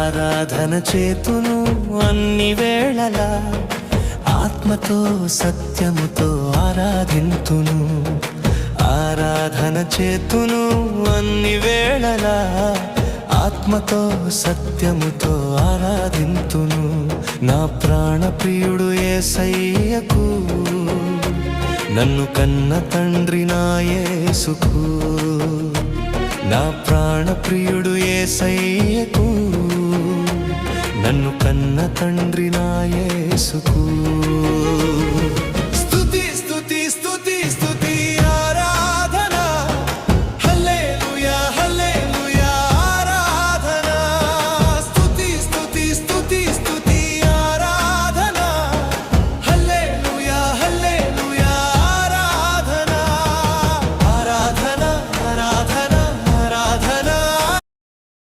ఆరాధన చేతును అన్ని వేళలా, ఆత్మతో సత్యముతో ఆరాధింతును. ఆరాధన చేతును అన్ని వేళలా, ఆత్మతో సత్యముతో ఆరాధింతును. నా ప్రాణ ప్రియుడు యేసయ్యకు, నన్ను కన్న తండ్రి నా యేసుకు. నా ప్రాణ ప్రియుడు యేసయ్యకు, నన్ను కన్న తండ్రి నా యేసుకు.